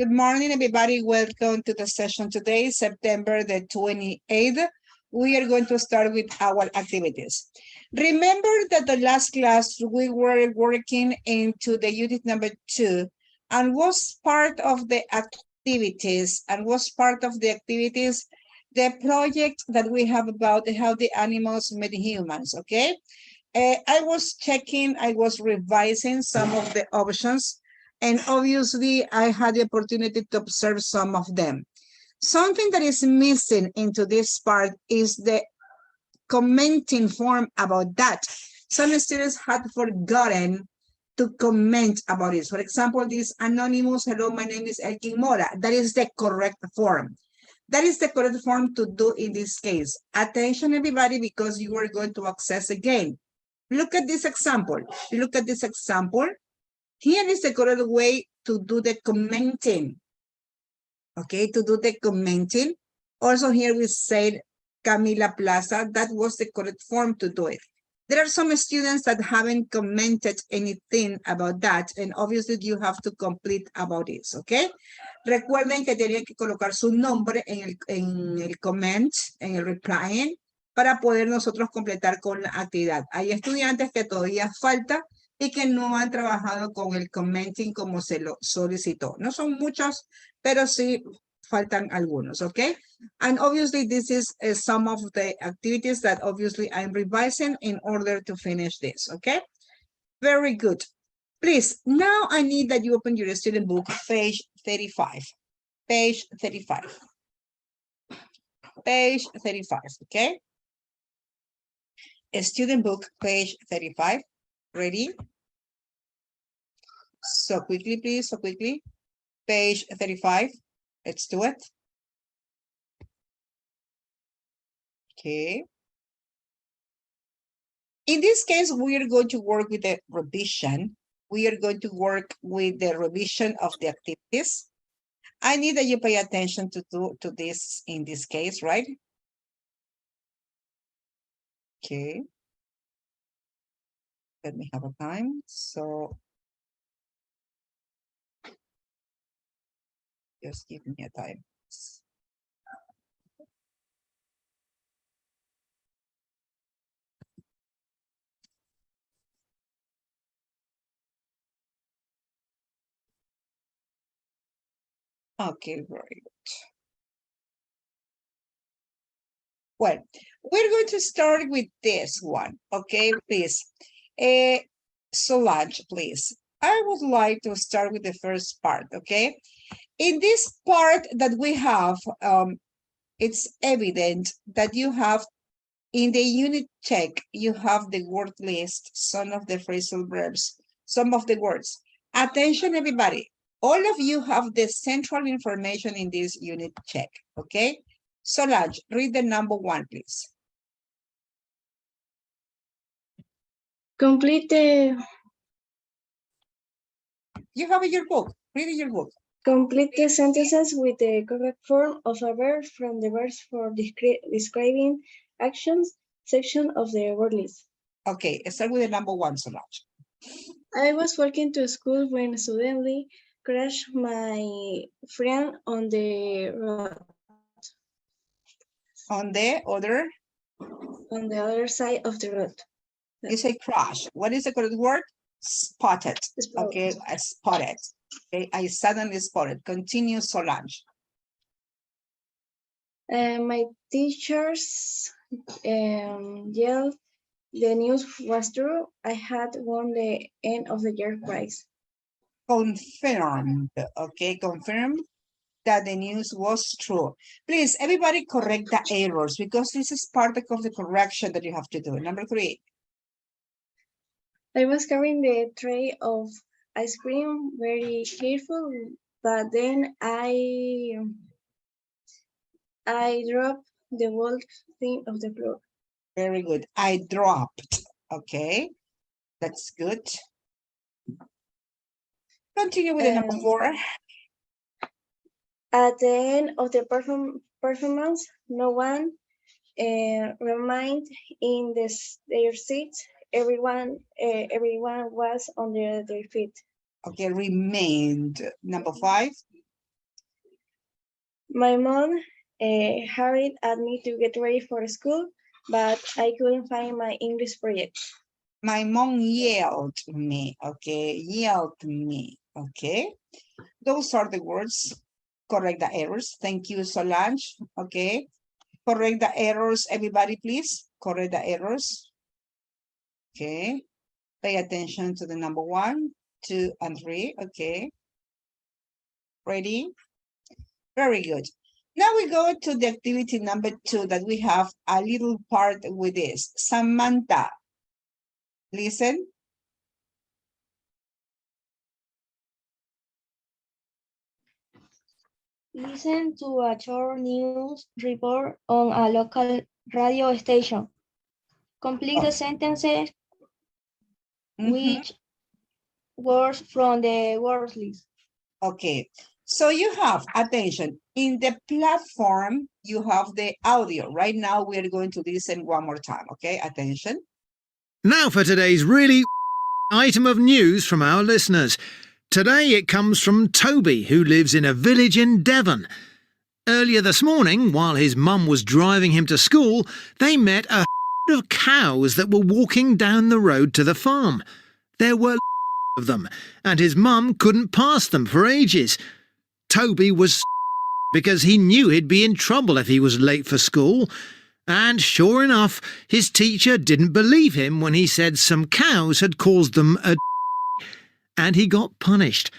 Good morning, everybody. Welcome to the session today, September the 28th. We are going to start with our activities. Remember that the last class we were working into the unit number 2 and was part of the activities the project that we have about how the animals met humans, okay? I was revising some of the options, and obviously I had the opportunity to observe some of them. Something that is missing into this part is the commenting form about that. Some students had forgotten to comment about it. For example, this anonymous, hello, my name is Elkin Mora. That is the correct form. That is the correct form to do in this case. Attention, everybody, because you are going to access again. Look at this example. Look at this example. Here is the correct way to do the commenting. Okay, to do the commenting. Also here we said Camila Plaza. That was the correct form to do it. There are some students that haven't commented anything about that, and obviously you have to complete about this, okay? Recuerden que tienen que colocar su nombre en el comment, en el replying, para poder nosotros completar con la actividad. Hay estudiantes que todavía falta y que no han trabajado con el commenting como se lo solicitó. No son muchos, pero sí faltan algunos, okay? And obviously this is some of the activities that obviously I'm revising in order to finish this, okay? Very good. Please, now I need that you open your student book, page 35. Page 35. Page 35, okay? A student book, page 35. Ready? So quickly, please, so quickly. Page 35. Let's do it. Okay. In this case, we are going to work with the revision. We are going to work with the revision of the activities. I need that you pay attention to this in this case, right? Okay. Let me have a time. So just give me a time. Okay, very good. Well, we're going to start with this one, okay, please. Solange, please. I would like to start with the first part, okay? In this part that we have, it's evident that you have, in the unit check, you have the word list, some of the phrasal verbs, some of the words. Attention, everybody. All of you have the central information in this unit check, okay? Solange, read the number 1, please. Complete the You have in your book. Read in your book. complete the sentences with the correct form of a verb from the verbs for describing actions section of the word list. Okay, start with the number 1, Solange. I was walking to school when suddenly crashed my friend on the road. On the other side of the road. You say crash. What is the correct word? Spotted. Spotted. Okay, I spotted. Okay, I suddenly spotted. Continue, Solange. My teachers yelled the news was true. I had won the end of the year prize. Confirmed. Okay, confirmed that the news was true. Please, everybody correct the errors because this is part of the correction that you have to do. Number 3. I was carrying the tray of ice cream very careful, but then I dropped the whole thing of the floor. Very good. I dropped. Okay, that's good. Continue with the number 4. At the end of the performance, no one remained in their seats. Everyone was on their feet. Okay, remained. Number 5. My mom hurried at me to get ready for school, but I couldn't find my English project. My mom yelled me, okay? Yelled me, okay? Those are the words. Correct the errors. Thank you, Solange, okay? Correct the errors, everybody, please. Correct the errors. Okay. Pay attention to the number 1, 2, and 3, okay? Ready? Very good. Now we go to the activity number 2 that we have a little part with this. Samantha, listen. Listen to a short news report on a local radio station. Complete the sentences which words from the word list. Okay, so you have, attention, in the platform, you have the audio. Right now, we are going to listen one more time, okay? Attention. Now for today's really item of news from our listeners. Today it comes from Toby, who lives in a village in Devon. Earlier this morning, while his mum was driving him to school, they met a of cows that were walking down the road to the farm. There were of them, and his mum couldn't pass them for ages. Toby was because he knew he'd be in trouble if he was late for school. And sure enough, his teacher didn't believe him when he said some cows had caused them a and he got punished.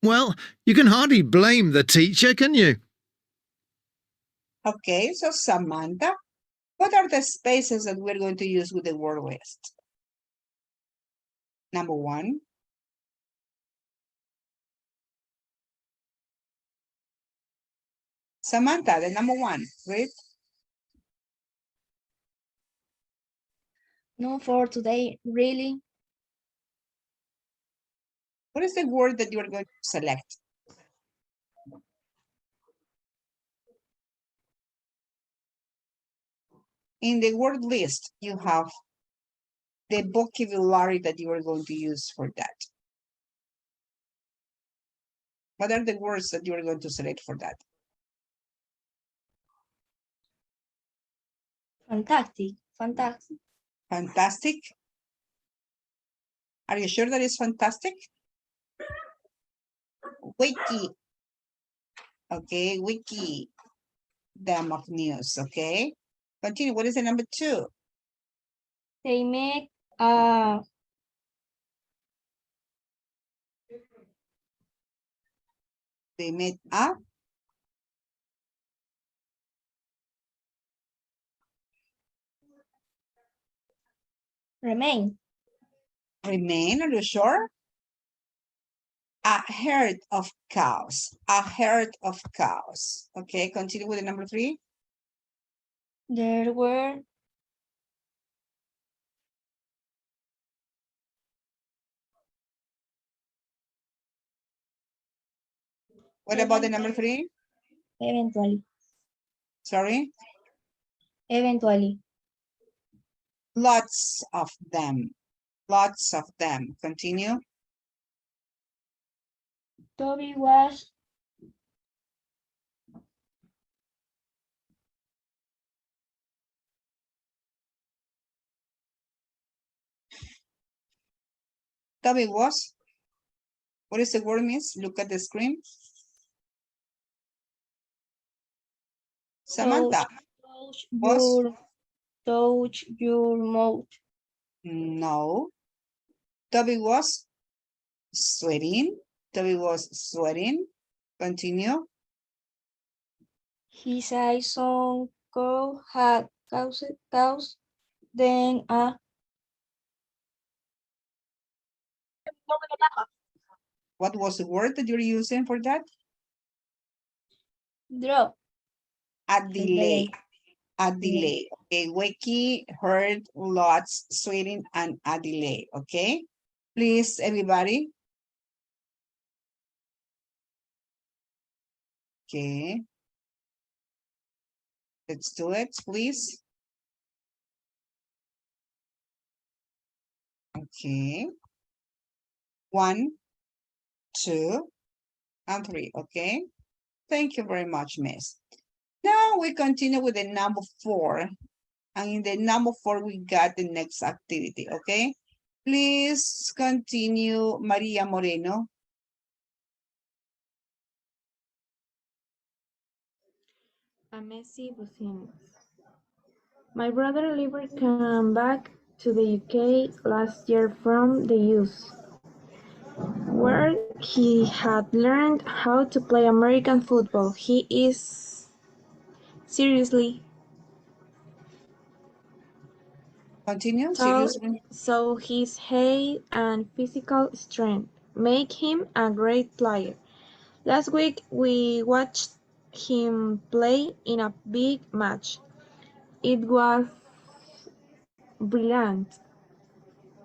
Well, you can hardly blame the teacher, can you? Okay, so Samantha, what are the spaces that we're going to use with the word list? Number 1. Samantha, the number 1, read. No, for today, really. What is the word that you are going to select? In the word list, you have the vocabulary that you are going to use for that. What are the words that you are going to select for that? Fantastic, fantastic. Fantastic. Are you sure that is fantastic? Wiki. Okay, wiki. Them of news, okay? Continue. What is the number 2? They make a They made a remain. remain, are you sure? A herd of cows. A herd of cows. Okay, continue with the number 3. There were What about the number 3? eventually, Sorry? eventually. Lots of them. Lots of them. Continue. Toby was Toby was. What is the word, miss? Look at the screen. Samantha. Was. touch your mouth. No. Toby was sweating. Toby was sweating. Continue. His eyes some cow had caused then a What was the word that you're using for that? drop. A delay. A delay. Okay, wiki, heard, lots, sweating, and a delay. Okay, please, everybody. Okay, let's do it, please. Okay, 1, 2, and 3. Okay, Thank you very much, Miss. Now we continue with the number 4. And in the number 4, we got the next activity, okay? Please continue, Maria Moreno. A messy business. My brother Oliver came back to the UK last year from the US, where he had learned how to play American football. He is seriously Continue, tall, seriously. so his height and physical strength make him a great player. Last week we watched him play in a big match. It was brilliant.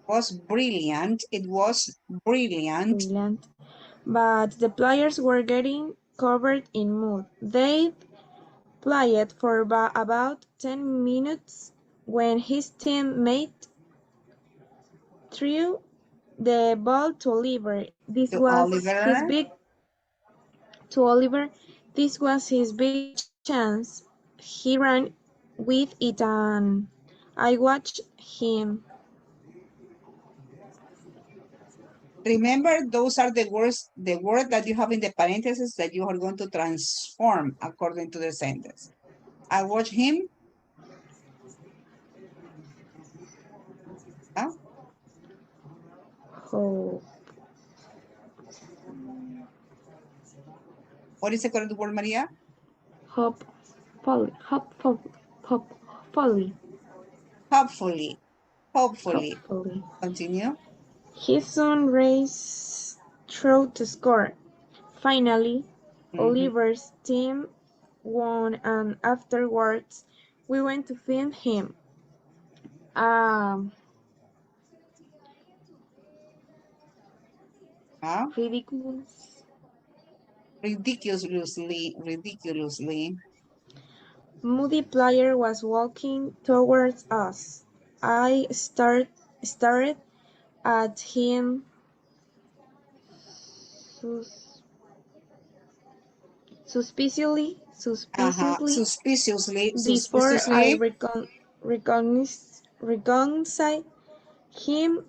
Was brilliant. It was brilliant. Brilliant. But the players were getting covered in mud. They played for about 10 minutes when his teammate threw the ball to Oliver. To Oliver. This was his big chance. He ran with it and I watched him. Remember, those are the word that you have in the parentheses that you are going to transform according to the sentence. I watch him. Huh? Oh, What is the correct word, Maria? hopefully. Hopefully. Hopefully. Hopefully. Continue. His son raced through to score. Finally, Oliver's team won and afterwards we went to film him. Um, Huh? ridiculous. Ridiculously. Moody player was walking towards us. I stared at him sus- suspiciously before I Suspiciously. recognized him.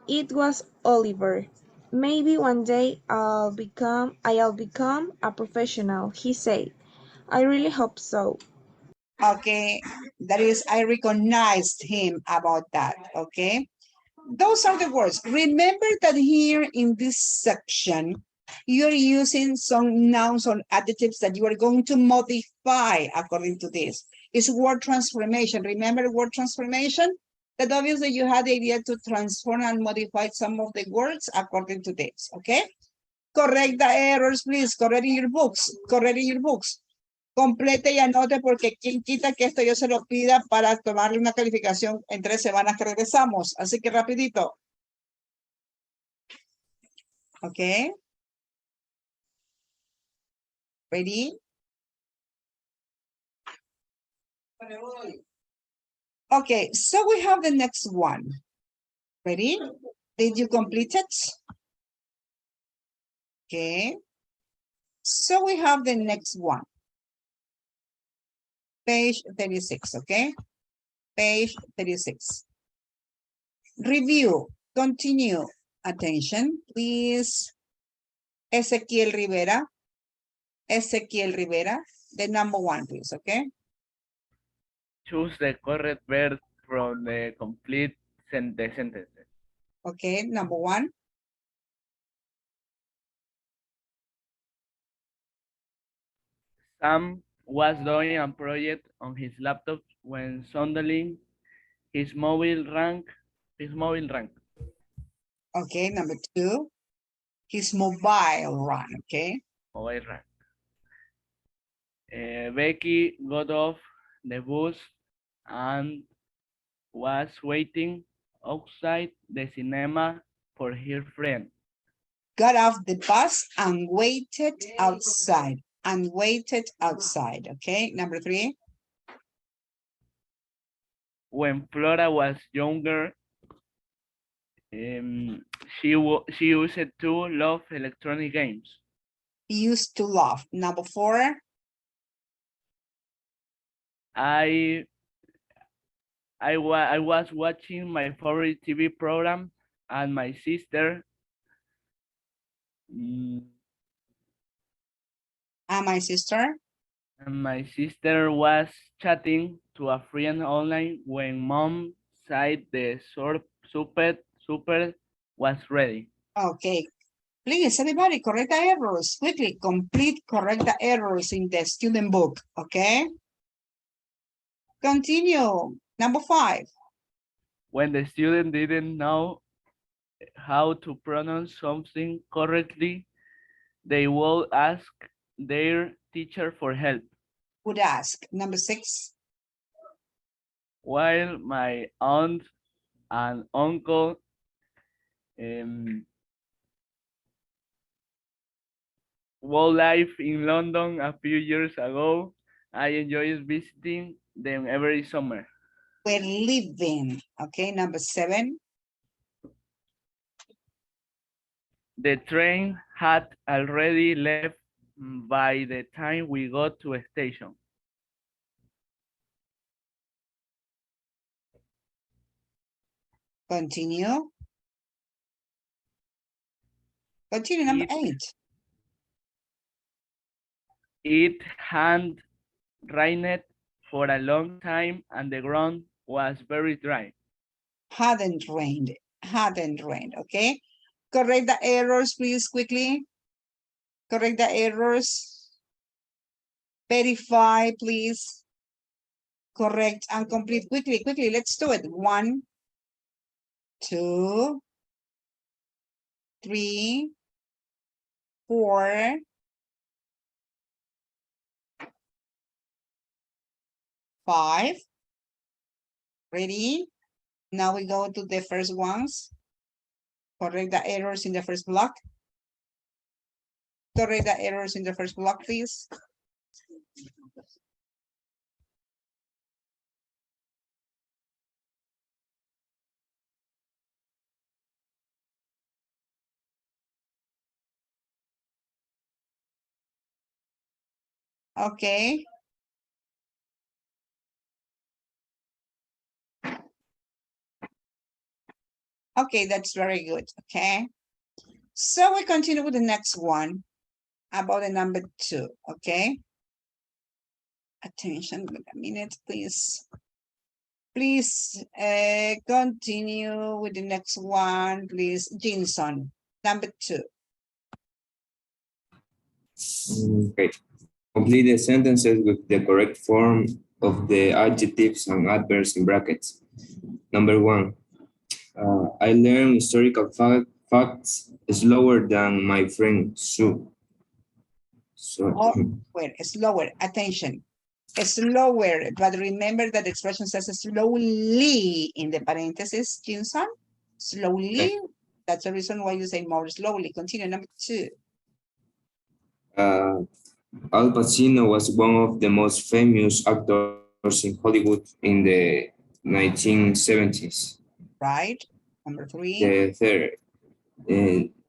It was Oliver. Maybe one day I'll become a professional, he said. I really hope so. Okay, that is, I recognized him about that, okay? Those are the words. Remember that here in this section, you're using some nouns or adjectives that you are going to modify according to this. It's word transformation. Remember word transformation? That obviously you had the idea to transform and modify some of the words according to this, okay? Correct the errors, please. Correct in your books. Correct in your books. Complete y anote porque quien quita que esto yo se lo pida para tomarle una calificación en 3 semanas que regresamos. Así que rapidito. Ok. Ready? Okay, so we have the next one. Ready? Did you complete it? Okay. So we have the next one. Page 36, okay? Page 36. Review, continue. Attention, please. Ezequiel Rivera, the number 1, please, okay? Choose the correct verb from the complete sentence. Okay, number 1. Sam was doing a project on his laptop when suddenly his mobile rang. Okay, number 2. His mobile rang, okay? Mobile rang. Becky got off the bus and was waiting outside the cinema for her friend. Got off the bus and waited outside. Okay, number 3. When Flora was younger, she used to love electronic games. used to love. Number 4. I I was watching my favorite TV program, and my sister mm, And my sister. was chatting to a friend online when mom said the super was ready. Okay. Please, everybody, correct the errors. Quickly, complete correct the errors in the student book. Okay. Continue. Number 5. When the student didn't know how to pronounce something correctly, they would ask their teacher for help. Would ask. Number 6. While my aunt and uncle would live in London a few years ago, I enjoyed visiting them every summer. We're living. Okay. Number 7. The train had already left by the time we got to a station. Continue. Continue. Number 8. It had rained for a long time and the ground was very dry. Hadn't rained. Hadn't rained. Okay. Correct the errors, please, quickly. Correct the errors. Verify, please. Correct and complete quickly. Quickly, let's do it. 1, 2, 3, 4, 5. Ready? Now we go to the first ones. Correct the errors in the first block. Correct the errors in the first block, please. Okay. Okay, that's very good. Okay. So we continue with the next one about the number 2. Okay. Attention, wait a minute, please. Please continue with the next one, please. Jinson, number 2. Okay. Complete the sentences with the correct form of the adjectives and adverbs in brackets. Number 1. I learn historical facts slower than my friend Sue. So, Oh, wait, slower, attention. Slower, but remember that the expression says slowly in the parentheses, Jinson. Slowly. Okay. That's the reason why you say more slowly. Continue, number 2. Al Pacino was one of the most famous actors in Hollywood in the 1970s. Right. Number 3. The third,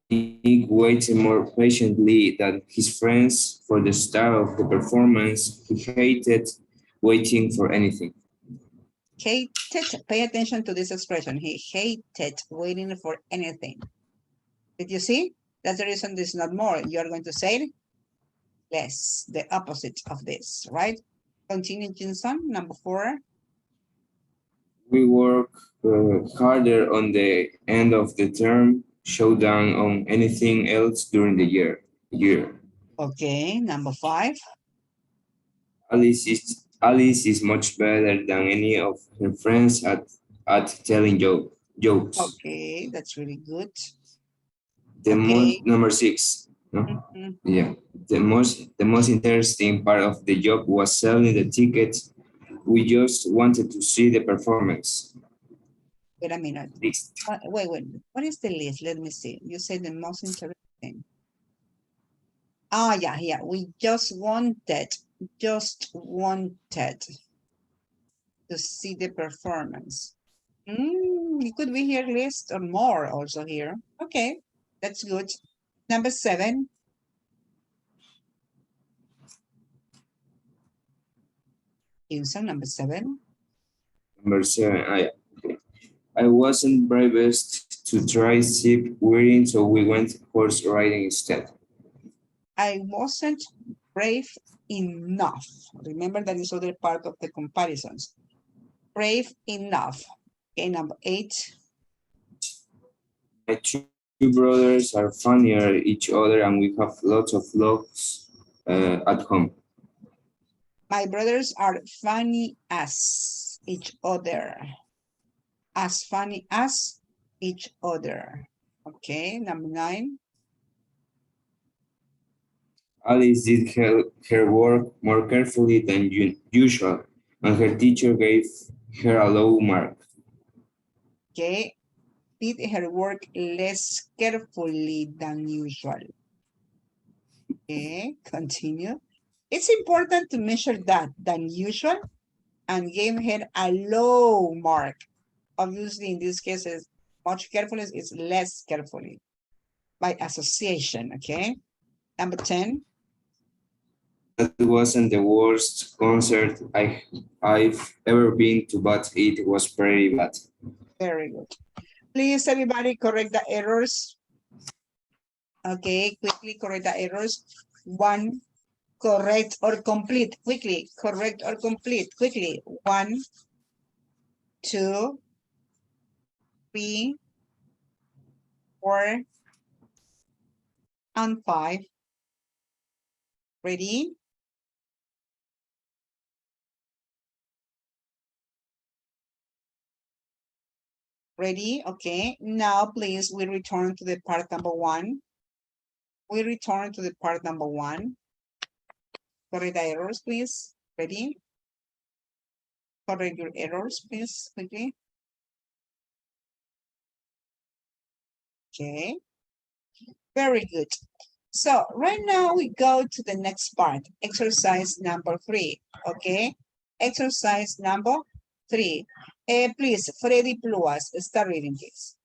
he waited more patiently than his friends for the start of the performance. He hated waiting for anything. Hated, pay attention to this expression. He hated waiting for anything. Did you see? That's the reason this is not more. You're going to say less, the opposite of this, right? Continue, Jinson, number 4. We work harder on the end of the term, show down on anything else during the year. Okay, number 5. Alice is much better than any of her friends at telling jokes. Okay, that's really good. Okay. Number 6. No? Mhm. Yeah. The most interesting part of the job was selling the tickets. We just wanted to see the performance. Wait a minute. List. Wait. What is the list? Let me see. You said the most interesting. Ah, yeah. We just wanted to see the performance. It could be here list or more also here. Okay, that's good. Number 7. Answer number 7. Number 7. Okay. I wasn't bravest to try zip wearing, so we went horse riding instead. I wasn't brave enough. Remember that is other part of the comparisons. Brave enough. Okay, number 8. My two brothers are funnier each other, and we have lots of laughs at home. My brothers are funny as each other. As funny as each other. Okay, number 9. Alice did her work more carefully than usual, and her teacher gave her a low mark. Okay, did her work less carefully than usual. Okay, continue. It's important to measure that than usual and give her a low mark. Obviously, in this case, is much carefully is less carefully by association, okay? Number 10. That wasn't the worst concert I've ever been to, but it was pretty bad. Very good. Please, everybody, correct the errors. Okay, quickly correct the errors. 1, correct or complete. Quickly, correct or complete. Quickly. 1, 2, 3, 4, and 5. Ready? Ready? Okay. Now, please, we return to the part number 1. We return to the part number 1. Correct the errors, please. Ready? Correct your errors, please, quickly. Okay. Very good. So right now we go to the next part, exercise number 3. Okay. Exercise number 3. Please, Freddy Pluas, start reading, please.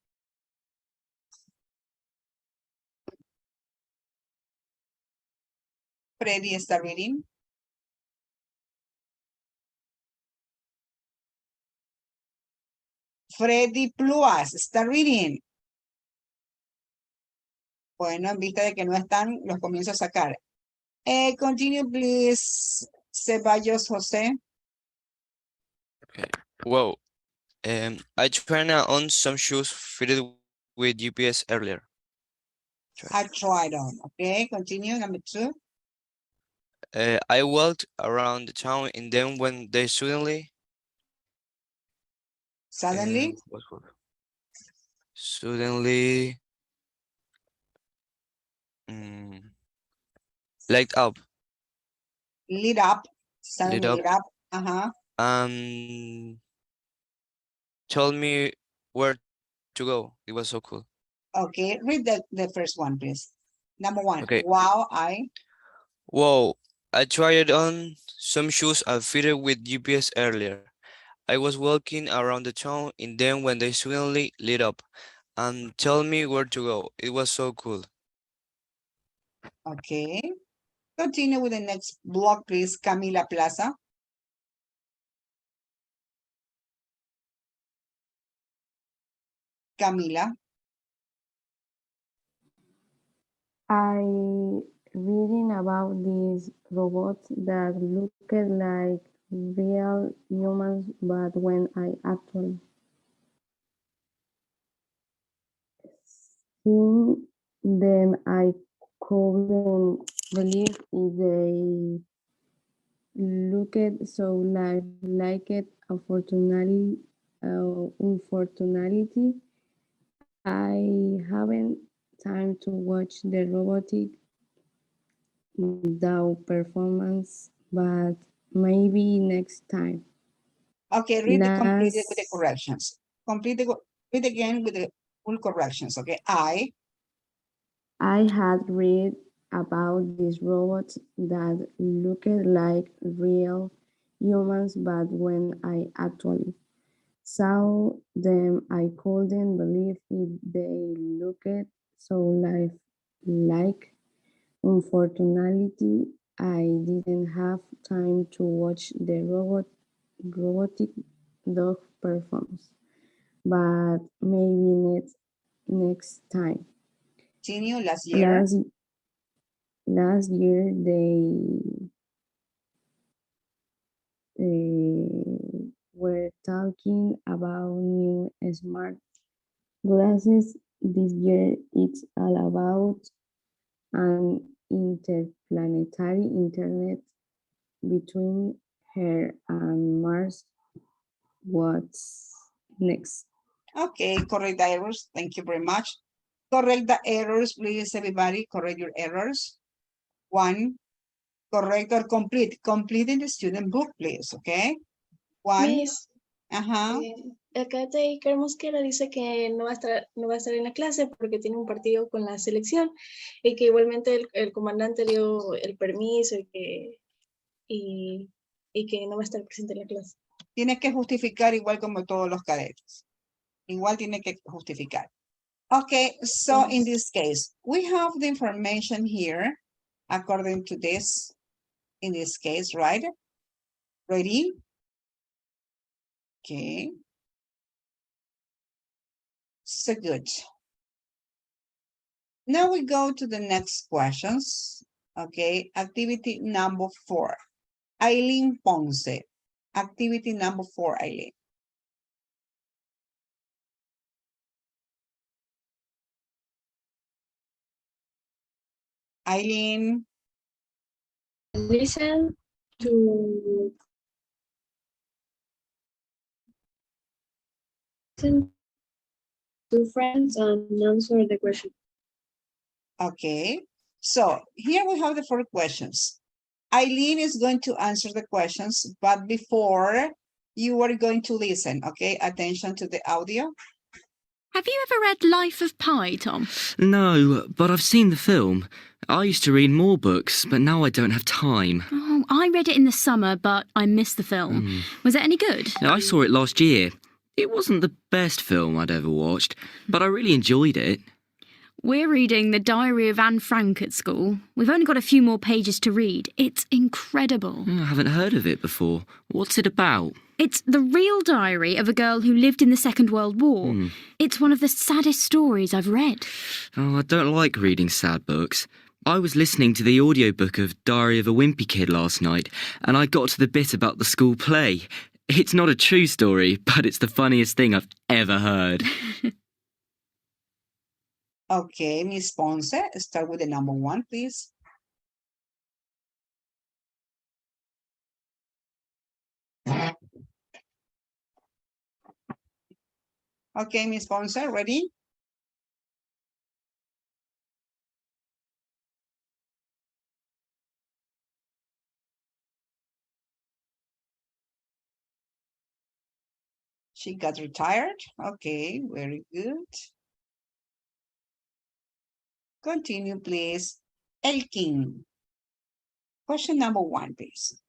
Freddy, start reading. Freddy Pluas, start reading. Bueno, en vista de que no están, los comienzo a sacar. Continue, please, Ceballos José. Okay. Whoa. I tried on some shoes fitted with GPS earlier. I tried on. Okay, continue. Number 2. I walked around the town and then when they suddenly Suddenly, suddenly light up. lit up. Suddenly Lit up. lit up. Uh-huh. Told me where to go. It was so cool. Okay, read the first one, please. Number 1. Okay. Wow, Whoa. I tried on some shoes I fitted with GPS earlier. I was walking around the town and then when they suddenly lit up and told me where to go. It was so cool. Okay. Continue with the next block, please. Camila Plaza. Camila. I reading about these robots that look like real humans, but when I actually seen them, I couldn't believe they looked so like it. Unfortunately, I haven't time to watch the robotic DAO performance, but maybe next time. Okay, read the completed with the Last, corrections. Read again with the full corrections. Okay, I had read about these robots that looked like real humans, but when I actually saw them, I couldn't believe it. They looked so like. Unfortunately, I didn't have time to watch the robot robotic dog performs, but maybe next time. Continue. Last year. Last year they were talking about new smart glasses. This year it's all about an interplanetary internet between her and Mars. What's next? Okay, correct the errors. Thank you very much. Correct the errors, please, everybody. Correct your errors. 1, correct or complete. Complete in the student book, please, okay? 1. Miss, Ajá. acá Taker Mosquera dice que no va a estar en la clase porque tiene un partido con la selección y que igualmente el comandante dio el permiso y que no va a estar presente en la clase. Tiene que justificar igual como todos los cadetes. Igual tiene que justificar. Okay, so in this case, we have the information here according to this, in this case, right? Ready? Okay. So good. Now we go to the next questions. Okay, activity number 4. Aileen Ponce. Activity number 4, Aileen. Aileen. Listen to friends and answer the question. Okay, so here we have the 4 questions. Eileen is going to answer the questions, but before you are going to listen, okay? Attention to the audio. Have you ever read Life of Pi, Tom? No, but I've seen the film. I used to read more books, but now I don't have time. Oh, I read it in the summer, but I missed the film. Was it any good? I saw it last year. It wasn't the best film I'd ever watched, but I really enjoyed it. We're reading The Diary of Anne Frank at school. We've only got a few more pages to read. It's incredible. I haven't heard of it before. What's it about? It's the real diary of a girl who lived in the Second World War. It's one of the saddest stories I've read. Oh, I don't like reading sad books. I was listening to the audiobook of Diary of a Wimpy Kid last night, and I got to the bit about the school play. It's not a true story, but it's the funniest thing I've ever heard. Okay, Miss Ponce, start with the number 1, please. Okay, Miss Ponce, ready? She got retired. Okay, very good. Continue, please. Elkin. Question number 1, please.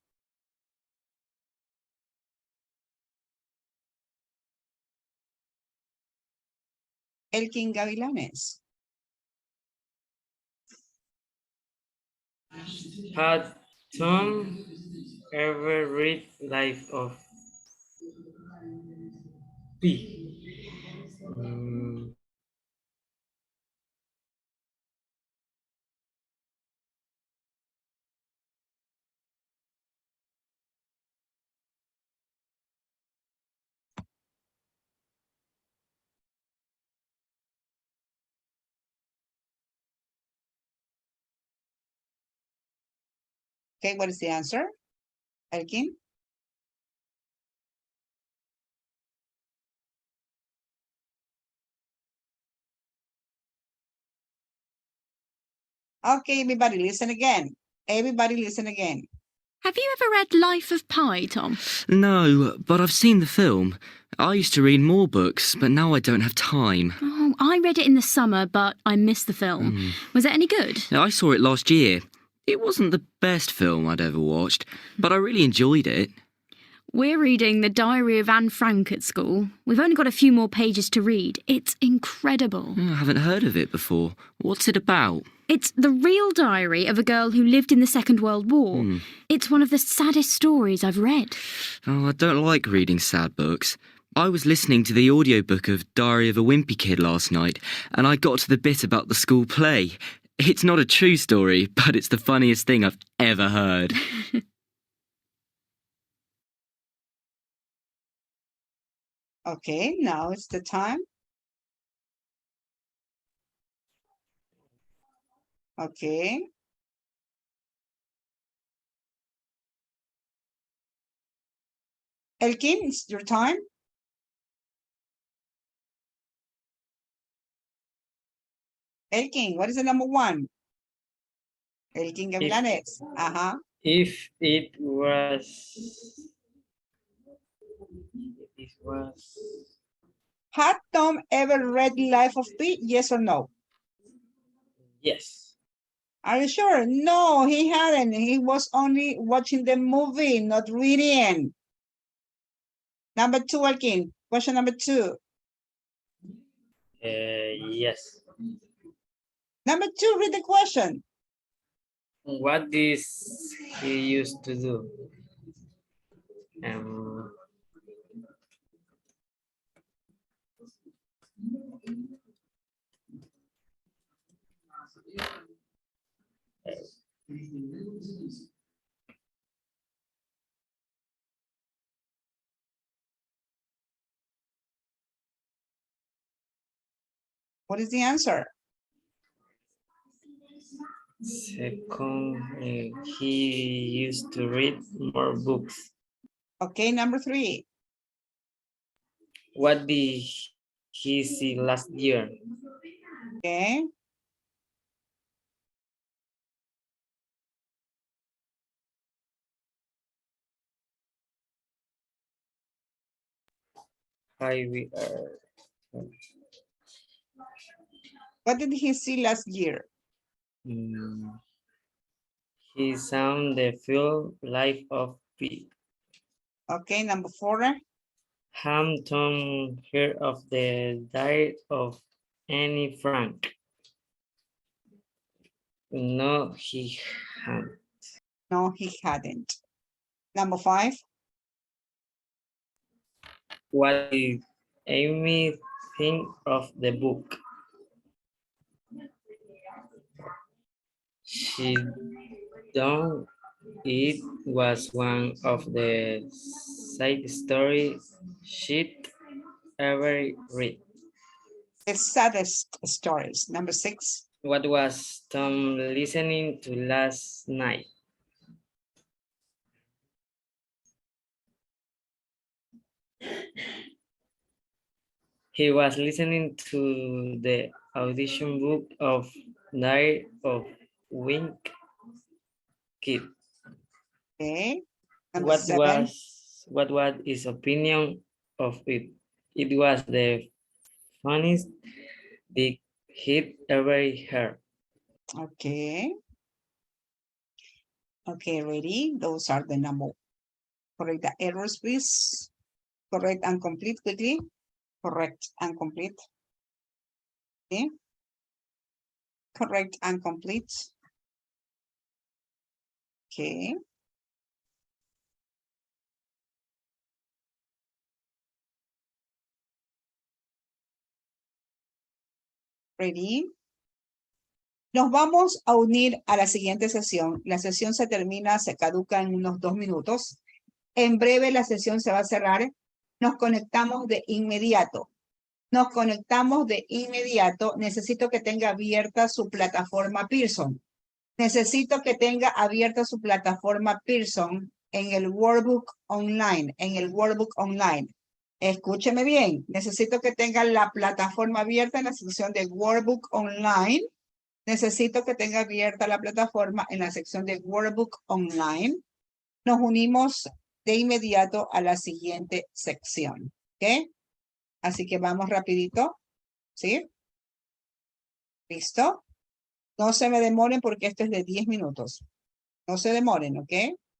Elkin Gavilanes. Had Tom ever read Life of Pi? Okay, what is the answer? Elkin? Okay, everybody listen again. Everybody listen again. Have you ever read Life of Pi, Tom? No, but I've seen the film. I used to read more books, but now I don't have time. Oh, I read it in the summer, but I missed the film. Was it any good? I saw it last year. It wasn't the best film I'd ever watched, but I really enjoyed it. We're reading The Diary of Anne Frank at school. We've only got a few more pages to read. It's incredible. I haven't heard of it before. What's it about? It's the real diary of a girl who lived in the Second World War. It's one of the saddest stories I've read. Oh, I don't like reading sad books. I was listening to the audiobook of Diary of a Wimpy Kid last night, and I got to the bit about the school play. It's not a true story, but it's the funniest thing I've ever heard. Okay, now it's the time. Okay. Elkin, it's your time. Elkin, what is the number one? Elkin Gavilanes. If it was Had Tom ever read Life of Pi? Yes or no? yes. Are you sure? No, he hadn't. He was only watching the movie, not reading. Number two, Elkin. Question number two. Yes. Number two, read the question. What did he used to do? What is the answer? Second, he used to read more books. Okay, number three. What did he see last year? Okay. We are. What did he see last year? He saw the film Life of Pi. Okay, number four. Hampton heard of the diary of Anne Frank. No, he hadn't. No, he hadn't. Number five. What did Amy think of the book? She don't. It was one of the side stories she'd ever read. The saddest stories. Number six. What was Tom listening to last night? He was listening to the audition book of Diary of Wink Kid. Okay. Number seven. What was his opinion of it? It was the funniest thing he'd ever heard. Okay. Okay, ready? Those are the number. Correct the errors, please. Correct and complete quickly. Correct and complete. Okay. Correct and complete. Okay. Ready. Nos vamos a unir a la siguiente sesión. La sesión se termina, se caduca en unos 2 minutos. En breve la sesión se va a cerrar. Nos conectamos de inmediato. Nos conectamos de inmediato. Necesito que tenga abierta su plataforma Pearson. Necesito que tenga abierta su plataforma Pearson en el Workbook Online. En el Workbook Online. Escúcheme bien. Necesito que tenga la plataforma abierta en la sección de Workbook Online. Necesito que tenga abierta la plataforma en la sección de Workbook Online. Nos unimos de inmediato a la siguiente sección. ¿Ok? Así que vamos rapidito. ¿Sí? ¿Listo? No se me demoren porque esto es de 10 minutos. No se demoren, ¿ok?